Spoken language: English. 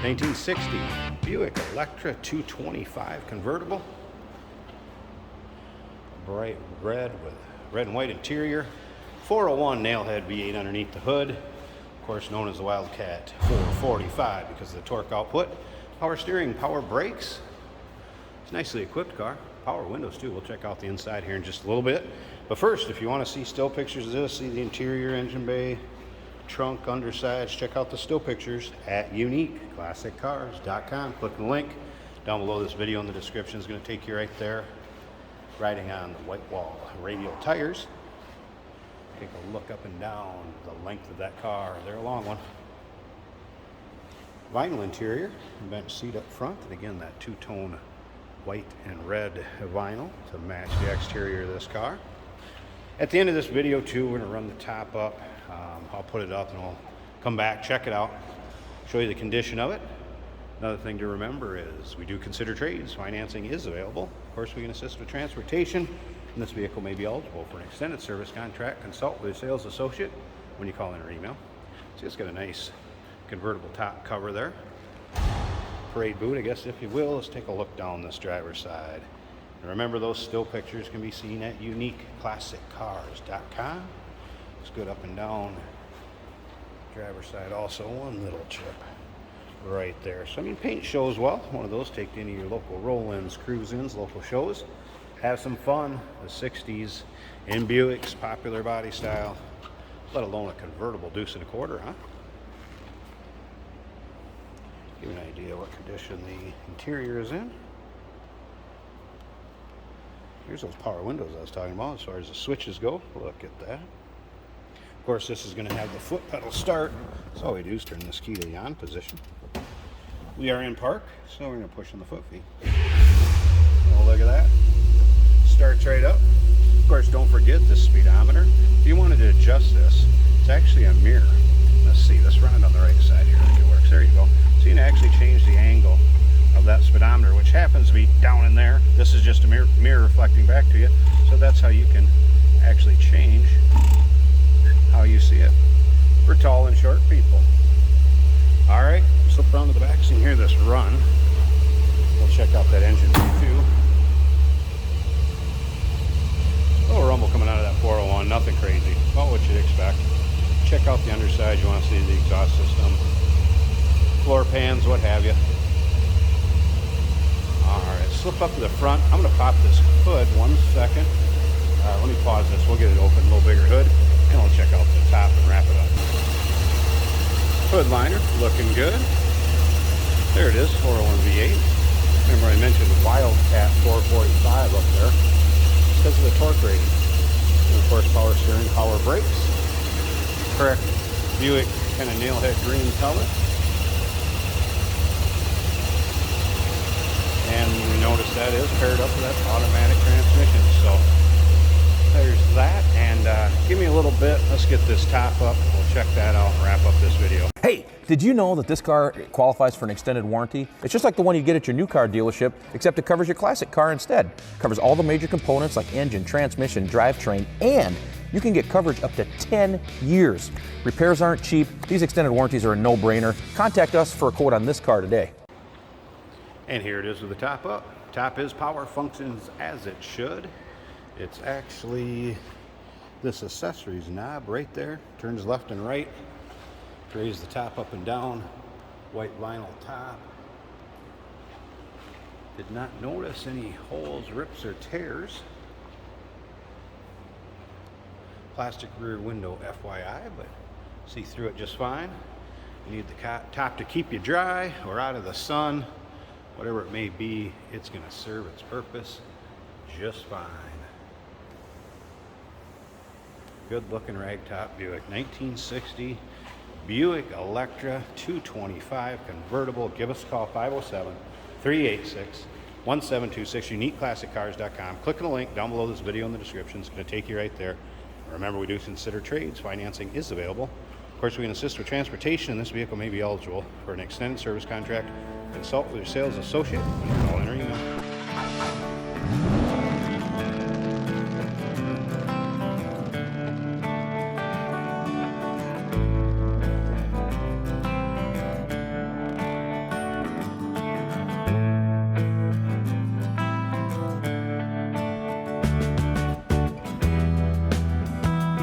1960 Buick Electra 225 convertible. Bright red with red and white interior. 401 nailhead V8 underneath the hood. Of course, known as the Wildcat 445 because of the torque output. Power steering, power brakes. It's a nicely equipped car. Power windows too. We'll check out the inside here in just a little bit. But first, if you want to see still pictures of this, see the interior, engine bay, trunk, undersides, check out the still pictures at uniqueclassiccars.com. Click the link down below this video in the description. Is going to take you right there. Riding on the white wall radial tires. Take a look up and down the length of that car. They're a long one. Vinyl interior, bench seat up front, and again that two-tone white and red vinyl to match the exterior of this car. At the end of this video too, we're going to run the top up. I'll put it up and I'll come back, check it out, show you the condition of it. Another thing to remember is we do consider trades. Financing is available. Of course, we can assist with transportation, and this vehicle may be eligible for an extended service contract. Consult with a sales associate when you call in or email. See, it's got a nice convertible top cover there. Parade boot, I guess, if you will. Let's take a look down this driver's side. And remember, those still pictures can be seen at uniqueclassiccars.com. It's good up and down. Driver's side also, one little chip right there. So I mean, paint shows well. One of those, take to any of your local roll-ins, cruise-ins, local shows. Have some fun. The 60s in Buick's popular body style, let alone a convertible deuce and a quarter, huh? Give you an idea what condition the interior is in. Here's those power windows I was talking about as far as the switches go. Look at that. Of course, this is going to have the foot pedal start. So all we do is turn this key to the on position. We are in park, so we're going to push on the foot feet. Oh, look at that. Starts right up. Of course, don't forget the speedometer. If you wanted to adjust this, it's actually a mirror. Let's see, let's run it on the right side here. I think it works. There you go. So you can actually change the angle of that speedometer, which happens to be down in there. This is just a mirror reflecting back to you. So that's how you can actually change how you see it for tall and short people. All right, slip around to the back so you can hear this run. We'll check out that engine too. A little rumble coming out of that 401, nothing crazy, about what you'd expect. Check out the underside, you want to see the exhaust system, floor pans, what have you. All right, slip up to the front. I'm going to pop this hood 1 second. Let me pause this, we'll get it open, a little bigger hood, and we'll check out the top and wrap it up. Hood liner, looking good. There it is, 401 V8. Remember I mentioned Wildcat 445 up there. It's because of the torque rating. And of course, power steering, power brakes. Correct Buick kind of nailhead green color. And you notice that is paired up with that automatic transmission. So there's that, and give me a little bit. Let's get this top up. We'll check that out and wrap up this video. Hey, did you know that this car qualifies for an extended warranty? It's just like the one you get at your new car dealership, except it covers your classic car instead. It covers all the major components like engine, transmission, drivetrain, and you can get coverage up to 10 years. Repairs aren't cheap. These extended warranties are a no-brainer. Contact us for a quote on this car today. And here it is with the top up. Top is power, functions as it should. It's actually this accessories knob right there. Turns left and right. Raise the top up and down. White vinyl top. Did not notice any holes, rips, or tears. Plastic rear window FYI, but see through it just fine. You need the top to keep you dry or out of the sun. Whatever it may be, it's going to serve its purpose just fine. Good looking ragtop Buick. 1960 Buick Electra 225 convertible. Give us a call, 507-386-1726, uniqueclassiccars.com. Click on the link down below this video in the description. It's going to take you right there. Remember, we do consider trades. Financing is available. Of course, we can assist with transportation, and this vehicle may be eligible for an extended service contract. Consult with your sales associate.